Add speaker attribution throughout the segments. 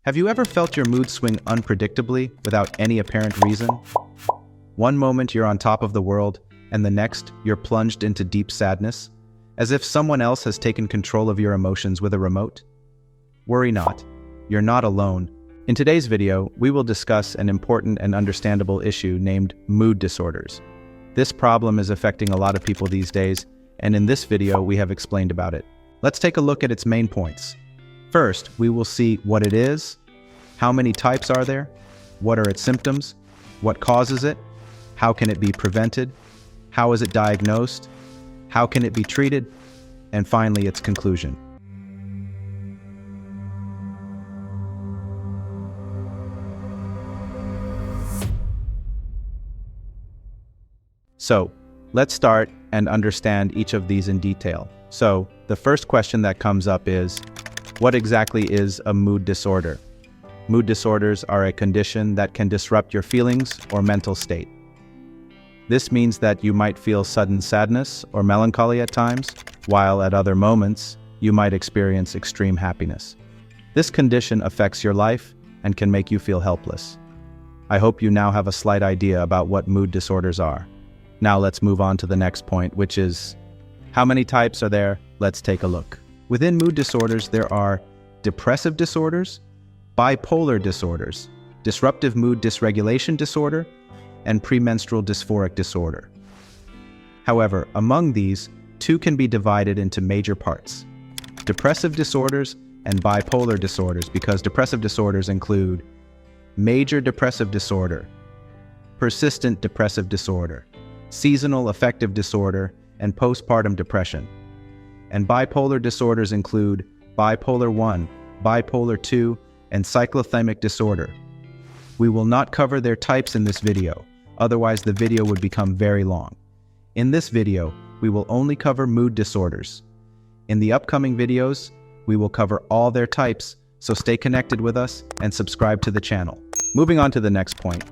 Speaker 1: Have you ever felt your mood swing unpredictably without any apparent reason? One moment you're on top of the world, and the next you're plunged into deep sadness, as if someone else has taken control of your emotions with a remote? Worry not, you're not alone. In today's video, we will discuss an important and understandable issue named mood disorders. This problem is affecting a lot of people these days, and in this video we have explained about it. Let's take a look at its main points. First, we will see what it is, how many types are there, what are its symptoms, what causes it, how can it be prevented, how is it diagnosed, how can it be treated, and finally its conclusion. So, let's start and understand each of these in detail. So, the first question that comes up is, what exactly is a mood disorder? Mood disorders are a condition that can disrupt your feelings or mental state. This means that you might feel sudden sadness or melancholy at times, while at other moments, you might experience extreme happiness. This condition affects your life and can make you feel helpless. I hope you now have a slight idea about what mood disorders are. Now let's move on to the next point, which is, how many types are there? Let's take a look. Within mood disorders, there are depressive disorders, bipolar disorders, disruptive mood dysregulation disorder, and premenstrual dysphoric disorder. However, among these, two can be divided into major parts: depressive disorders and bipolar disorders, because depressive disorders include major depressive disorder, persistent depressive disorder, seasonal affective disorder, and postpartum depression. And bipolar disorders include bipolar 1, bipolar 2, and cyclothymic disorder. We will not cover their types in this video, otherwise the video would become very long. In this video, we will only cover mood disorders. In the upcoming videos, we will cover all their types, so stay connected with us and subscribe to the channel. Moving on to the next point,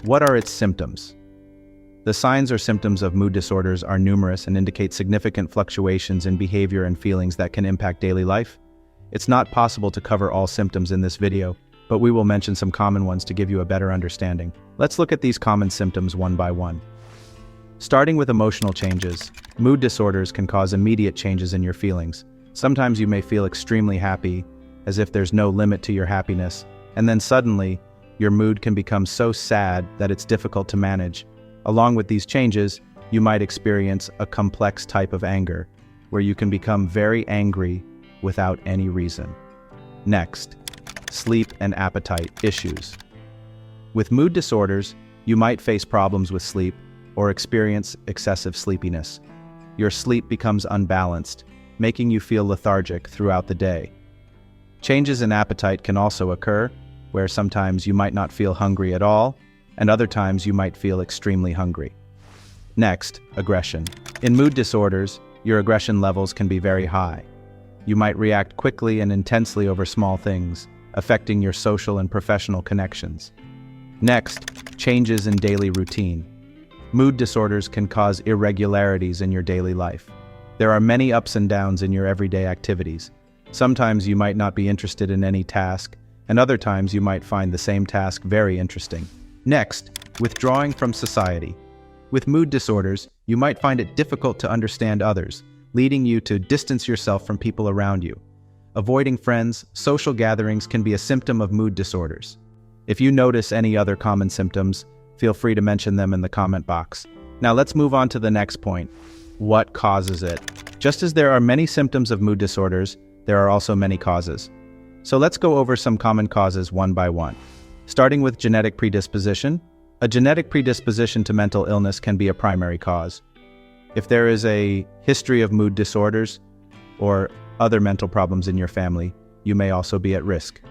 Speaker 1: what are its symptoms? The signs or symptoms of mood disorders are numerous and indicate significant fluctuations in behavior and feelings that can impact daily life. It's not possible to cover all symptoms in this video, but we will mention some common ones to give you a better understanding. Let's look at these common symptoms one by one. Starting with emotional changes, mood disorders can cause immediate changes in your feelings. Sometimes you may feel extremely happy, as if there's no limit to your happiness, and then suddenly, your mood can become so sad that it's difficult to manage. Along with these changes, you might experience a complex type of anger, where you can become very angry without any reason. Next, sleep and appetite issues. With mood disorders, you might face problems with sleep or experience excessive sleepiness. Your sleep becomes unbalanced, making you feel lethargic throughout the day. Changes in appetite can also occur, where sometimes you might not feel hungry at all, and other times you might feel extremely hungry. Next, aggression. In mood disorders, your aggression levels can be very high. You might react quickly and intensely over small things, affecting your social and professional connections. Next, changes in daily routine. Mood disorders can cause irregularities in your daily life. There are many ups and downs in your everyday activities. Sometimes you might not be interested in any task, and other times you might find the same task very interesting. Next, withdrawing from society. With mood disorders, you might find it difficult to understand others, leading you to distance yourself from people around you. Avoiding friends, social gatherings can be a symptom of mood disorders. If you notice any other common symptoms, feel free to mention them in the comment box. Now let's move on to the next point. What causes it? Just as there are many symptoms of mood disorders, there are also many causes. So let's go over some common causes one by one. Starting with genetic predisposition. A genetic predisposition to mental illness can be a primary cause. If there is a history of mood disorders or other mental problems in your family, you may also be at risk.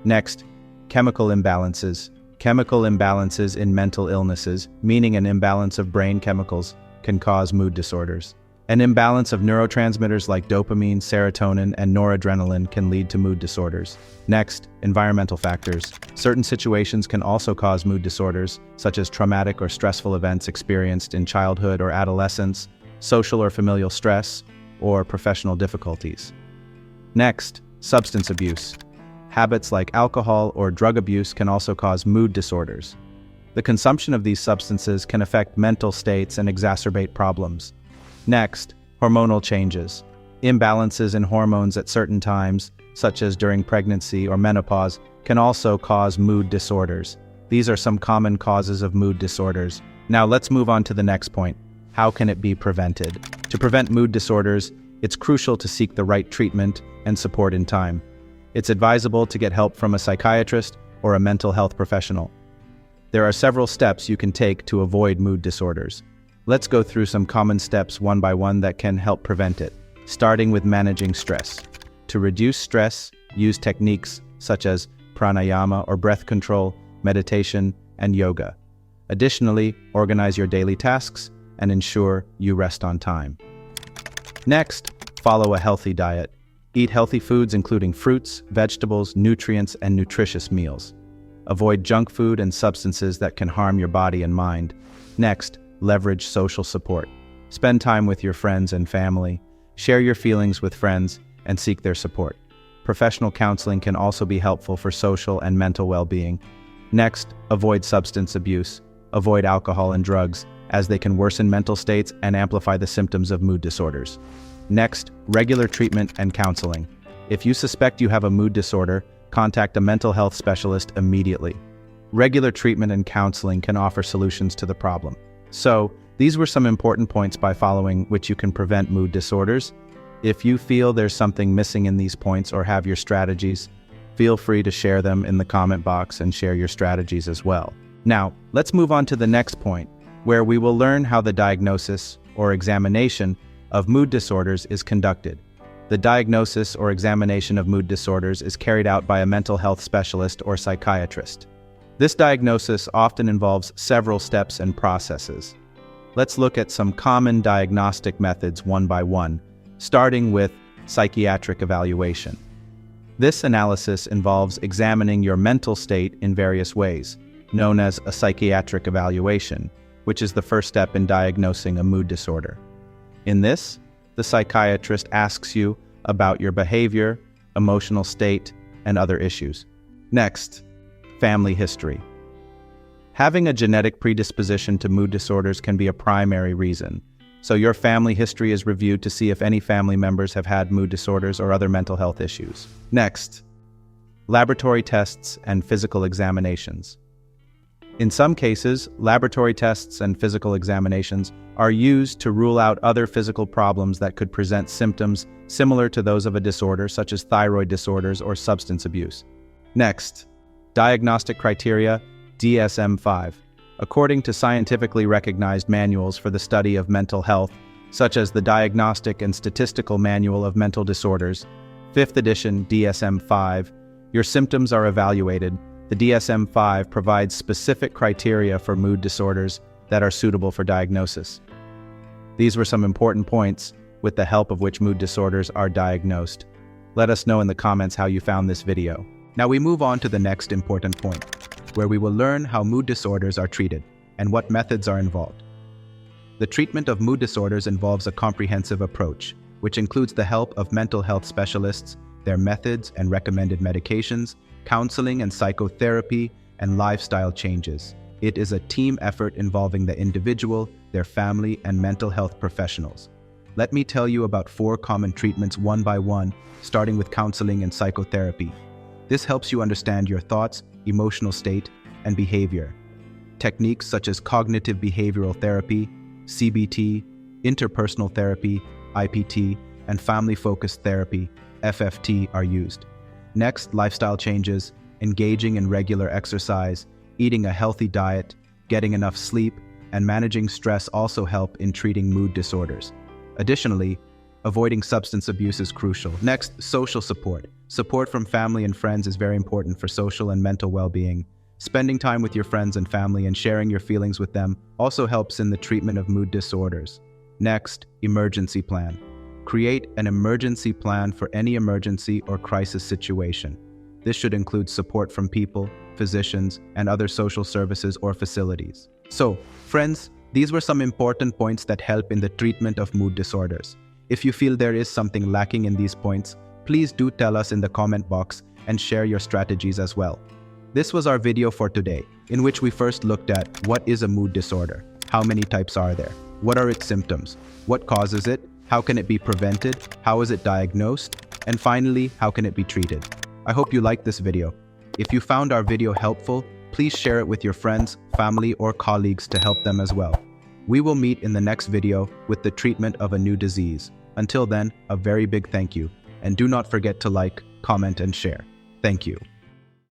Speaker 1: Next, chemical imbalances. Chemical imbalances in mental illnesses, meaning an imbalance of brain chemicals, can cause mood disorders. An imbalance of neurotransmitters like dopamine, serotonin, and noradrenaline can lead to mood disorders. Next, environmental factors. Certain situations can also cause mood disorders, such as traumatic or stressful events experienced in childhood or adolescence, social or familial stress, or professional difficulties. Next, substance abuse. Habits like alcohol or drug abuse can also cause mood disorders. The consumption of these substances can affect mental states and exacerbate problems. Next, hormonal changes. Imbalances in hormones at certain times, such as during pregnancy or menopause, can also cause mood disorders. These are some common causes of mood disorders. Now let's move on to the next point. How can it be prevented? To prevent mood disorders, it's crucial to seek the right treatment and support in time. It's advisable to get help from a psychiatrist or a mental health professional. There are several steps you can take to avoid mood disorders. Let's go through some common steps one by one that can help prevent it, starting with managing stress. To reduce stress, use techniques such as pranayama or breath control, meditation, and yoga. Additionally, organize your daily tasks and ensure you rest on time. Next, follow a healthy diet. Eat healthy foods including fruits, vegetables, nutrients, and nutritious meals. Avoid junk food and substances that can harm your body and mind. Next, leverage social support. Spend time with your friends and family. Share your feelings with friends and seek their support. Professional counseling can also be helpful for social and mental well-being. Next, avoid substance abuse. Avoid alcohol and drugs, as they can worsen mental states and amplify the symptoms of mood disorders. Next, regular treatment and counseling. If you suspect you have a mood disorder, contact a mental health specialist immediately. Regular treatment and counseling can offer solutions to the problem. So, these were some important points by following which you can prevent mood disorders. If you feel there's something missing in these points or have your strategies, feel free to share them in the comment box and share your strategies as well. Now, let's move on to the next point, where we will learn how the diagnosis or examination of mood disorders is conducted. The diagnosis or examination of mood disorders is carried out by a mental health specialist or psychiatrist. This diagnosis often involves several steps and processes. Let's look at some common diagnostic methods one by one, starting with psychiatric evaluation. This analysis involves examining your mental state in various ways, known as a psychiatric evaluation, which is the first step in diagnosing a mood disorder. In this, the psychiatrist asks you about your behavior, emotional state, and other issues. Next, family history. Having a genetic predisposition to mood disorders can be a primary reason, so your family history is reviewed to see if any family members have had mood disorders or other mental health issues. Next, laboratory tests and physical examinations. In some cases, laboratory tests and physical examinations are used to rule out other physical problems that could present symptoms similar to those of a disorder, such as thyroid disorders or substance abuse. Next, diagnostic criteria, DSM-5. According to scientifically recognized manuals for the study of mental health, such as the Diagnostic and Statistical Manual of Mental Disorders, 5th edition DSM-5, your symptoms are evaluated. The DSM-5 provides specific criteria for mood disorders that are suitable for diagnosis. These were some important points with the help of which mood disorders are diagnosed. Let us know in the comments how you found this video. Now we move on to the next important point, where we will learn how mood disorders are treated and what methods are involved. The treatment of mood disorders involves a comprehensive approach, which includes the help of mental health specialists, their methods and recommended medications, counseling and psychotherapy, and lifestyle changes. It is a team effort involving the individual, their family, and mental health professionals. Let me tell you about 4 common treatments one by one, starting with counseling and psychotherapy. This helps you understand your thoughts, emotional state, and behavior. Techniques such as cognitive behavioral therapy, CBT, interpersonal therapy, IPT, and family-focused therapy, FFT, are used. Next, lifestyle changes, engaging in regular exercise, eating a healthy diet, getting enough sleep, and managing stress also help in treating mood disorders. Additionally, avoiding substance abuse is crucial. Next, social support. Support from family and friends is very important for social and mental well-being. Spending time with your friends and family and sharing your feelings with them also helps in the treatment of mood disorders. Next, emergency plan. Create an emergency plan for any emergency or crisis situation. This should include support from people, physicians, and other social services or facilities. So, friends, these were some important points that help in the treatment of mood disorders. If you feel there is something lacking in these points, please do tell us in the comment box, and share your strategies as well. This was our video for today, in which we first looked at what is a mood disorder, how many types are there, what are its symptoms, what causes it, how can it be prevented, how is it diagnosed, and finally, how can it be treated. I hope you liked this video. If you found our video helpful, please share it with your friends, family, or colleagues to help them as well. We will meet in the next video with the treatment of a new disease. Until then, a very big thank you, and do not forget to like, comment, and share. Thank you.